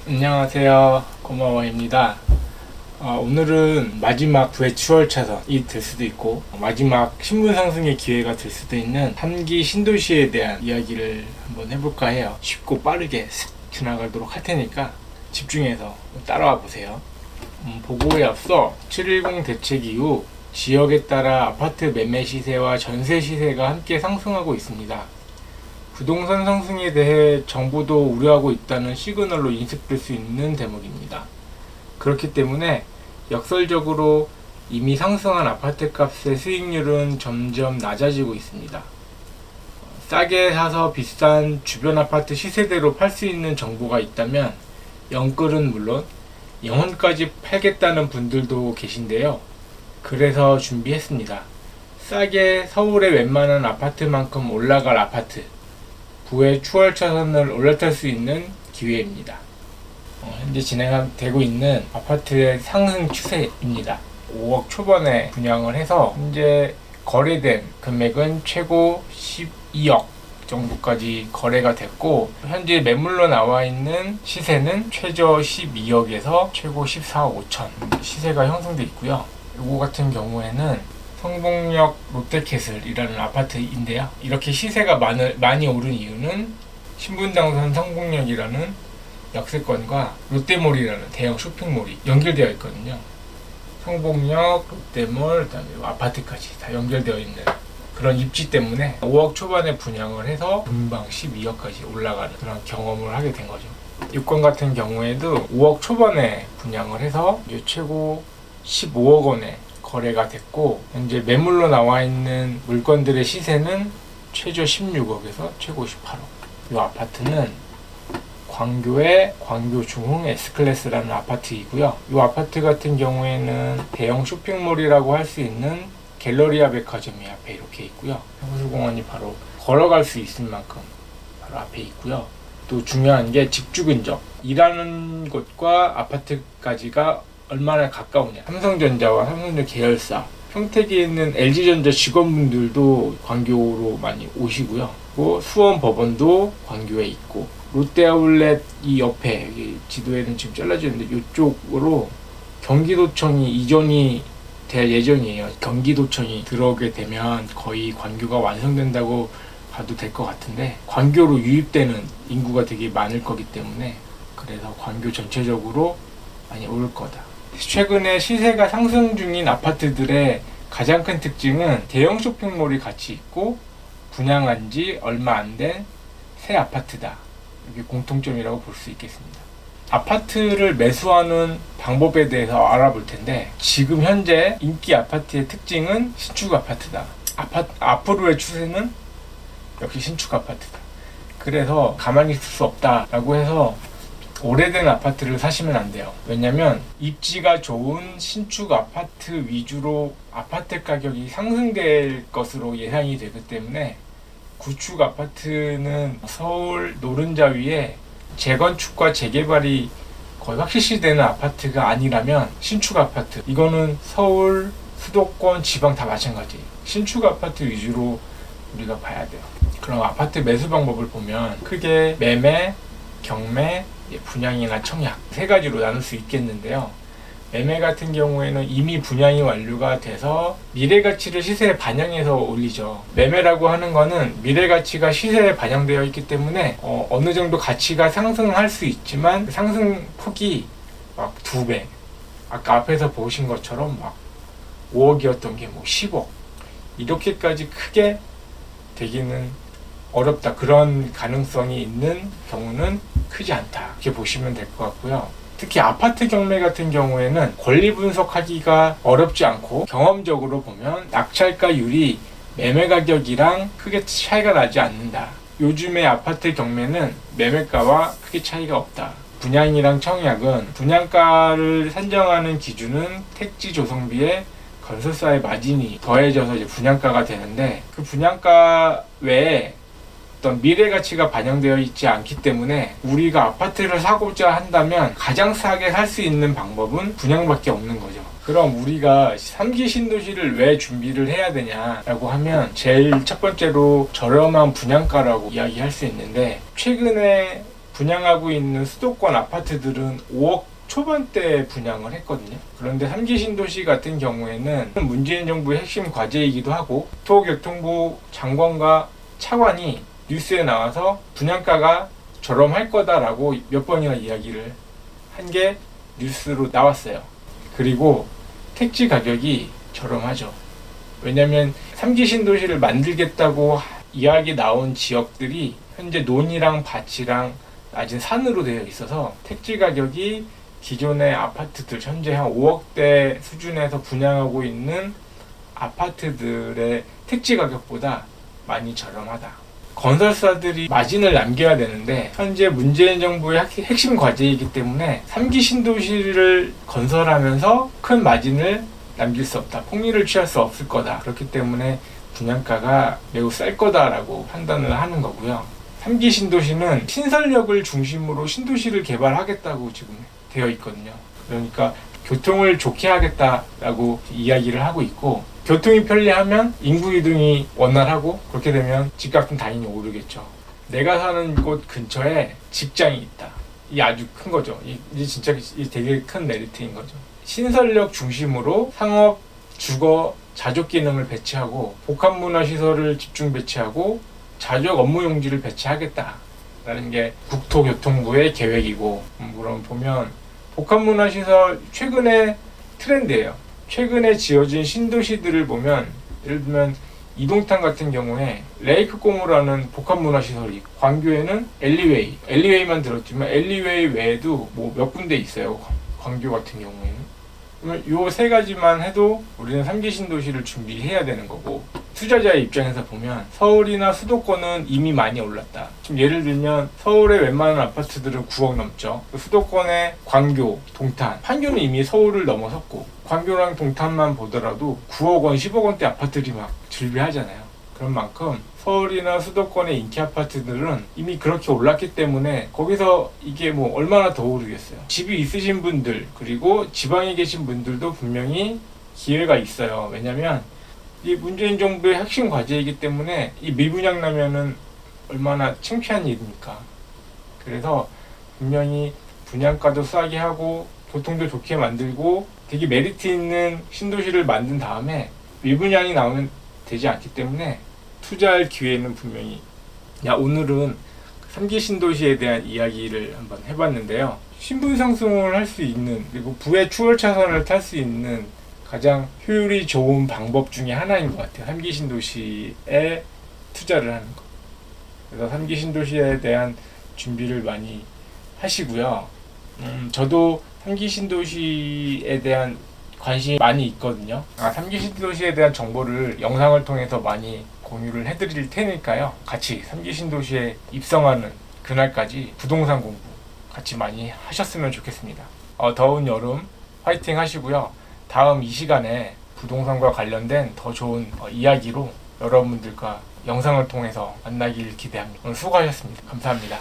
안녕하세요. 고마워입니다. 오늘은 마지막 부의 추월차선이 될 수도 있고 마지막 신분 상승의 기회가 될 수도 있는 3기 신도시에 대한 이야기를 한번 해볼까 해요. 쉽고 빠르게 슥 지나가도록 할 테니까 집중해서 따라와 보세요. 보고에 앞서 7.10 대책 이후 지역에 따라 아파트 매매 시세와 전세 시세가 함께 상승하고 있습니다. 부동산 상승에 대해 정부도 우려하고 있다는 시그널로 인식될 수 있는 대목입니다. 그렇기 때문에 역설적으로 이미 상승한 아파트값의 수익률은 점점 낮아지고 있습니다. 싸게 사서 비싼 주변 아파트 시세대로 팔 수 있는 정보가 있다면 영끌은 물론 영혼까지 팔겠다는 분들도 계신데요. 그래서 준비했습니다. 싸게 서울의 웬만한 아파트만큼 올라갈 아파트, 부의 추월차선을 올라탈 수 있는 기회입니다. 현재 진행되고 있는 아파트의 상승 추세입니다. 5억 초반에 분양을 해서 현재 거래된 금액은 최고 12억 정도까지 거래가 됐고, 현재 매물로 나와 있는 시세는 최저 12억에서 최고 14억 5천 시세가 형성되어 있고요. 이거 같은 경우에는 성북역 롯데캐슬이라는 아파트인데요. 이렇게 시세가 많이 오른 이유는 신분당선 성북역이라는 역세권과 롯데몰이라는 대형 쇼핑몰이 연결되어 있거든요. 성북역, 롯데몰, 그다음에 아파트까지 다 연결되어 있는 그런 입지 때문에 5억 초반에 분양을 해서 금방 12억까지 올라가는 그런 경험을 하게 된 거죠. 이건 같은 경우에도 5억 초반에 분양을 해서 이제 최고 15억 원에 거래가 됐고, 현재 매물로 나와 있는 물건들의 시세는 최저 16억에서 최고 18억. 이 아파트는 광교의 광교중흥 S클래스라는 아파트이고요. 이 아파트 같은 경우에는 대형 쇼핑몰이라고 할 수 있는 갤러리아 백화점이 앞에 이렇게 있고요. 호수공원이 바로 걸어갈 수 있을 만큼 바로 앞에 있고요. 또 중요한 게 직주 근접. 일하는 곳과 아파트까지가 얼마나 가까우냐. 삼성전자와 삼성전자 계열사, 평택에 있는 LG전자 직원분들도 광교로 많이 오시고요. 또 수원법원도 광교에 있고, 롯데아울렛 이 옆에, 여기 지도에는 지금 잘라져 있는데 이쪽으로 경기도청이 이전이 될 예정이에요. 경기도청이 들어오게 되면 거의 광교가 완성된다고 봐도 될 것 같은데, 광교로 유입되는 인구가 되게 많을 거기 때문에 그래서 광교 전체적으로 많이 올 거다. 최근에 시세가 상승 중인 아파트들의 가장 큰 특징은 대형 쇼핑몰이 같이 있고 분양한 지 얼마 안 된 새 아파트다. 이게 공통점이라고 볼 수 있겠습니다. 아파트를 매수하는 방법에 대해서 알아볼 텐데, 지금 현재 인기 아파트의 특징은 신축 아파트다. 앞으로의 추세는 역시 신축 아파트다. 그래서 가만히 있을 수 없다라고 해서 오래된 아파트를 사시면 안 돼요. 왜냐면 입지가 좋은 신축 아파트 위주로 아파트 가격이 상승될 것으로 예상이 되기 때문에, 구축 아파트는 서울 노른자 위에 재건축과 재개발이 거의 확실시되는 아파트가 아니라면 신축 아파트, 이거는 서울, 수도권, 지방 다 마찬가지. 신축 아파트 위주로 우리가 봐야 돼요. 그럼 아파트 매수 방법을 보면 크게 매매, 경매, 분양이나 청약 세 가지로 나눌 수 있겠는데요. 매매 같은 경우에는 이미 분양이 완료가 돼서 미래가치를 시세에 반영해서 올리죠. 매매라고 하는 거는 미래가치가 시세에 반영되어 있기 때문에 어느 정도 가치가 상승할 수 있지만 상승 폭이 막 2배, 아까 앞에서 보신 것처럼 막 5억이었던 게 뭐 10억 이렇게까지 크게 되기는 어렵다. 그런 가능성이 있는 경우는 크지 않다. 이렇게 보시면 될 것 같고요. 특히 아파트 경매 같은 경우에는 권리 분석하기가 어렵지 않고, 경험적으로 보면 낙찰가율이 매매 가격이랑 크게 차이가 나지 않는다. 요즘의 아파트 경매는 매매가와 크게 차이가 없다. 분양이랑 청약은 분양가를 산정하는 기준은 택지 조성비에 건설사의 마진이 더해져서 이제 분양가가 되는데, 그 분양가 외에 어떤 미래 가치가 반영되어 있지 않기 때문에 우리가 아파트를 사고자 한다면 가장 싸게 살 수 있는 방법은 분양밖에 없는 거죠. 그럼 우리가 3기 신도시를 왜 준비를 해야 되냐라고 하면, 제일 첫 번째로 저렴한 분양가라고 이야기할 수 있는데, 최근에 분양하고 있는 수도권 아파트들은 5억 초반대 분양을 했거든요. 그런데 3기 신도시 같은 경우에는 문재인 정부의 핵심 과제이기도 하고 국토교통부 장관과 차관이 뉴스에 나와서 분양가가 저렴할 거다라고 몇 번이나 이야기를 한 게 뉴스로 나왔어요. 그리고 택지 가격이 저렴하죠. 왜냐면 3기 신도시를 만들겠다고 이야기 나온 지역들이 현재 논이랑 밭이랑 낮은 산으로 되어 있어서 택지 가격이 기존의 아파트들 현재 한 5억대 수준에서 분양하고 있는 아파트들의 택지 가격보다 많이 저렴하다. 건설사들이 마진을 남겨야 되는데 현재 문재인 정부의 핵심 과제이기 때문에 3기 신도시를 건설하면서 큰 마진을 남길 수 없다. 폭리를 취할 수 없을 거다. 그렇기 때문에 분양가가 매우 쌀 거다라고 판단을 하는 거고요. 3기 신도시는 신설역을 중심으로 신도시를 개발하겠다고 지금 되어 있거든요. 그러니까 교통을 좋게 하겠다라고 이야기를 하고 있고, 교통이 편리하면 인구 이동이 원활하고, 그렇게 되면 집값은 당연히 오르겠죠. 내가 사는 곳 근처에 직장이 있다. 이게 아주 큰 거죠. 이게 진짜 되게 큰 메리트인 거죠. 신설역 중심으로 상업, 주거, 자족 기능을 배치하고 복합문화시설을 집중 배치하고 자족 업무 용지를 배치하겠다라는 게 국토교통부의 계획이고, 그럼 보면 복합문화시설 최근의 트렌드예요. 최근에 지어진 신도시들을 보면, 예를 들면 이동탄 같은 경우에 레이크공호라는 복합문화시설이 있고, 광교에는 엘리웨이만 들었지만 엘리웨이 외에도 뭐 몇 군데 있어요. 광교 같은 경우에는. 그러면 요 세 가지만 해도 우리는 3기 신도시를 준비해야 되는 거고, 투자자의 입장에서 보면 서울이나 수도권은 이미 많이 올랐다. 지금 예를 들면 서울의 웬만한 아파트들은 9억 넘죠. 수도권의 광교, 동탄, 판교는 이미 서울을 넘어섰고, 광교랑 동탄만 보더라도 9억 원, 10억 원대 아파트들이 막 즐비하잖아요. 그런 만큼 서울이나 수도권의 인기 아파트들은 이미 그렇게 올랐기 때문에 거기서 이게 뭐 얼마나 더 오르겠어요. 집이 있으신 분들, 그리고 지방에 계신 분들도 분명히 기회가 있어요. 왜냐면 이 문재인 정부의 핵심 과제이기 때문에 이 미분양 나면은 얼마나 창피한 일입니까. 그래서 분명히 분양가도 싸게 하고 교통도 좋게 만들고 되게 메리트 있는 신도시를 만든 다음에 미분양이 나오면 되지 않기 때문에 투자할 기회는 분명히. 오늘은 3기 신도시에 대한 이야기를 한번 해봤는데요. 신분 상승을 할 수 있는, 그리고 부의 추월 차선을 탈 수 있는 가장 효율이 좋은 방법 중에 하나인 것 같아요. 3기 신도시에 투자를 하는 것. 그래서 3기 신도시에 대한 준비를 많이 하시고요. 저도 3기 신도시에 대한 관심이 많이 있거든요. 3기 신도시에 대한 정보를 영상을 통해서 많이 공유를 해드릴 테니까요. 같이 3기 신도시에 입성하는 그날까지 부동산 공부 같이 많이 하셨으면 좋겠습니다. 더운 여름 화이팅 하시고요. 다음 이 시간에 부동산과 관련된 더 좋은 이야기로 여러분들과 영상을 통해서 만나길 기대합니다. 오늘 수고하셨습니다. 감사합니다.